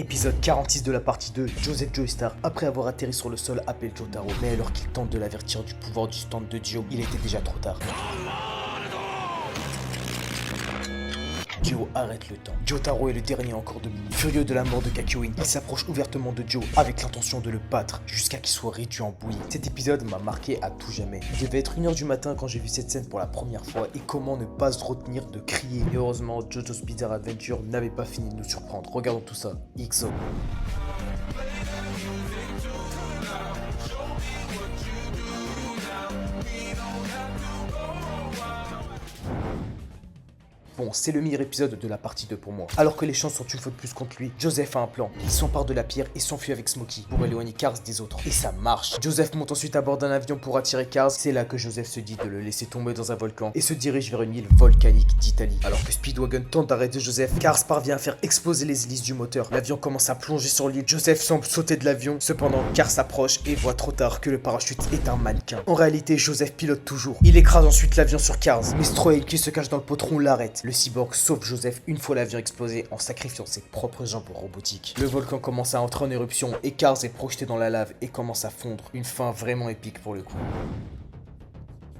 Épisode 46 de la partie 2, Joseph Joestar, après avoir atterri sur le sol, appelle Jotaro. Mais alors qu'il tente de l'avertir du pouvoir du stand de Dio, il était déjà trop tard. Dio arrête le temps. Jotaro est le dernier encore debout. Furieux de la mort de Kakyoin, il s'approche ouvertement de Dio avec l'intention de le battre jusqu'à qu'il soit réduit en bouillie. Cet épisode m'a marqué à tout jamais. Il devait être 1h du matin quand j'ai vu cette scène pour la première fois et comment ne pas se retenir de crier. Et heureusement, JoJo's Bizarre Adventure n'avait pas fini de nous surprendre. Regardons tout ça. XO. Bon, c'est le meilleur épisode de la partie 2 pour moi. Alors que les chances sont une fois de plus contre lui, Joseph a un plan. Il s'empare de la pierre et s'enfuit avec Smokey pour éloigner Cars des autres. Et ça marche. Joseph monte ensuite à bord d'un avion pour attirer Cars. C'est là que Joseph se dit de le laisser tomber dans un volcan et se dirige vers une île volcanique d'Italie. Alors que Speedwagon tente d'arrêter Joseph, Cars parvient à faire exploser les hélices du moteur. L'avion commence à plonger sur l'île. Joseph semble sauter de l'avion. Cependant, Cars s'approche et voit trop tard que le parachute est un mannequin. En réalité, Joseph pilote toujours. Il écrase ensuite l'avion sur Cars. Mais Stroheim, qui se cache dans le potron, l'arrête. Le cyborg sauve Joseph une fois l'avion explosé en sacrifiant ses propres jambes robotiques. Le volcan commence à entrer en éruption et Cars est projeté dans la lave et commence à fondre. Une fin vraiment épique pour le coup.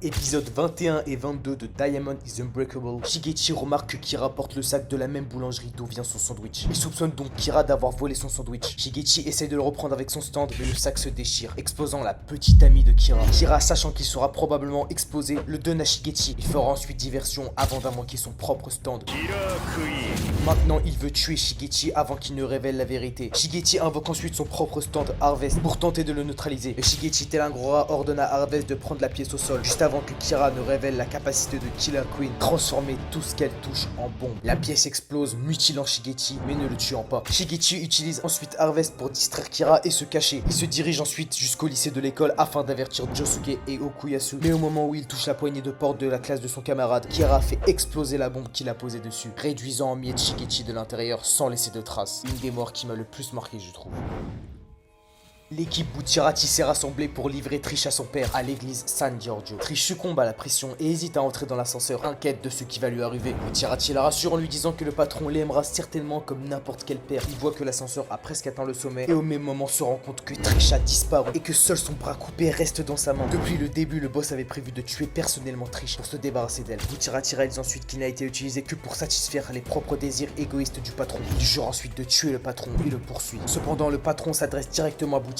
Épisode 21 et 22 de Diamond is Unbreakable. Shigechi remarque que Kira porte le sac de la même boulangerie d'où vient son sandwich. Il soupçonne donc Kira d'avoir volé son sandwich. Shigechi essaye de le reprendre avec son stand, mais le sac se déchire, exposant la petite amie de Kira. Kira, sachant qu'il sera probablement explosé, le donne à Shigechi. Il fera ensuite diversion avant d'invoquer son propre stand. Maintenant, il veut tuer Shigechi avant qu'il ne révèle la vérité. Shigechi invoque ensuite son propre stand Harvest pour tenter de le neutraliser. Mais Shigechi, tel un gros rat, ordonne à Harvest de prendre la pièce au sol, juste avant que Kira ne révèle la capacité de Killer Queen, transformer tout ce qu'elle touche en bombe. La pièce explose, mutilant Shigechi, mais ne le tuant pas. Shigechi utilise ensuite Harvest pour distraire Kira et se cacher. Il se dirige ensuite jusqu'au lycée de l'école afin d'avertir Josuke et Okuyasu. Mais au moment où il touche la poignée de porte de la classe de son camarade, Kira fait exploser la bombe qu'il a posée dessus, réduisant en miettes Shigechi de l'intérieur sans laisser de traces. Une des morts qui m'a le plus marqué, je trouve. L'équipe Bucciarati s'est rassemblée pour livrer Trish à son père à l'église San Giorgio. Trish succombe à la pression et hésite à entrer dans l'ascenseur, inquiète de ce qui va lui arriver. Bucciarati la rassure en lui disant que le patron l'aimera certainement comme n'importe quel père. Il voit que l'ascenseur a presque atteint le sommet et au même moment se rend compte que Trish a disparu et que seul son bras coupé reste dans sa main. Depuis le début, le boss avait prévu de tuer personnellement Trish pour se débarrasser d'elle. Bucciarati réalise ensuite qu'il n'a été utilisé que pour satisfaire les propres désirs égoïstes du patron. Il jure ensuite de tuer le patron et le poursuit. Cependant, le patron s'adresse directement à Bucciarati,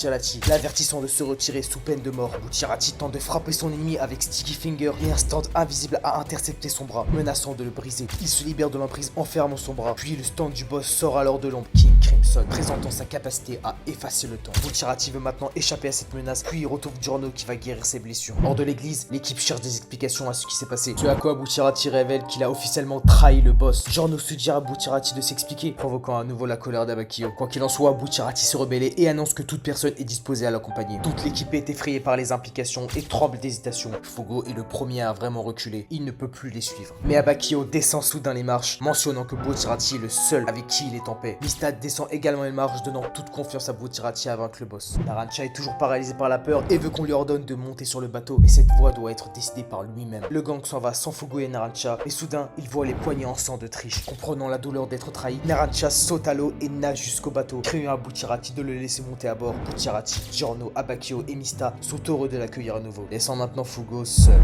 l'avertissant de se retirer sous peine de mort. Bucciarati tente de frapper son ennemi avec Sticky Finger et un stand invisible a intercepté son bras, menaçant de le briser. Il se libère de l'emprise enfermant son bras, puis le stand du boss sort alors de l'ombre, King Crimson, présentant sa capacité à effacer le temps. Bucciarati veut maintenant échapper à cette menace, puis il retrouve Giorno qui va guérir ses blessures. Hors de l'église, l'équipe cherche des explications à ce qui s'est passé, ce à quoi Bucciarati révèle qu'il a officiellement trahi le boss. Giorno suggère à Bucciarati de s'expliquer, provoquant à nouveau la colère d'Abakio. Quoi qu'il en soit, Bucciarati se rebelle et annonce que toute personne est disposée à l'accompagner. Toute l'équipe est effrayée par les implications et tremble d'hésitation. Fugo est le premier à vraiment reculer. Il ne peut plus les suivre. Mais Abakio descend soudain les marches, mentionnant que Bucciarati est le seul avec qui il est en paix. Mista descend également les marches, donnant toute confiance à Bucciarati à vaincre le boss. Narancia est toujours paralysé par la peur et veut qu'on lui ordonne de monter sur le bateau. Mais cette voie doit être décidée par lui-même. Le gang s'en va sans Fugo et Narancia, et soudain, il voit les poignets en sang de Trish. Comprenant la douleur d'être trahi, Narancia saute à l'eau et nage jusqu'au bateau, criant à Bucciarati de le laisser monter à bord. Bucciarati, Giorno, Abakio et Mista sont heureux de l'accueillir à nouveau, laissant maintenant Fugo seul.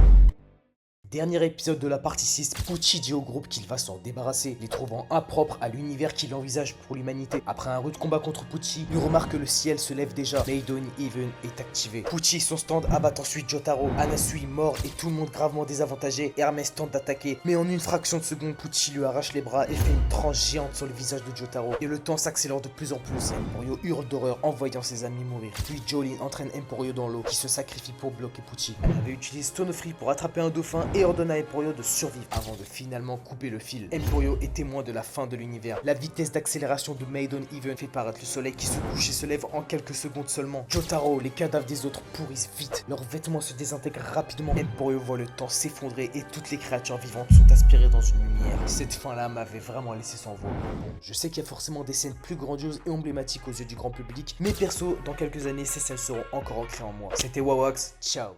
Dernier épisode de la partie 6, Pucci dit au groupe qu'il va s'en débarrasser, les trouvant impropres à l'univers qu'il envisage pour l'humanité. Après un rude combat contre Pucci, il remarque que le ciel se lève déjà. Maidon Even est activé. Pucci et son stand abattent ensuite Jotaro. Anasui mort et tout le monde gravement désavantagé. Hermès tente d'attaquer, mais en une fraction de seconde, Pucci lui arrache les bras et fait une tranche géante sur le visage de Jotaro. Et le temps s'accélère de plus en plus. Emporio hurle d'horreur en voyant ses amis mourir. Puis Jolene entraîne Emporio dans l'eau, qui se sacrifie pour bloquer Pucci. Elle avait utilisé Stone of Free pour attraper un dauphin et ordonne à Emporio de survivre avant de finalement couper le fil. Emporio est témoin de la fin de l'univers. La vitesse d'accélération de Maidon Even fait paraître le soleil qui se couche et se lève en quelques secondes seulement. Jotaro, les cadavres des autres pourrissent vite. Leurs vêtements se désintègrent rapidement. Emporio voit le temps s'effondrer et toutes les créatures vivantes sont aspirées dans une lumière. Cette fin-là m'avait vraiment laissé sans voix. Bon, je sais qu'il y a forcément des scènes plus grandioses et emblématiques aux yeux du grand public, mais perso, dans quelques années, ces scènes seront encore ancrées en moi. C'était Wawax, ciao.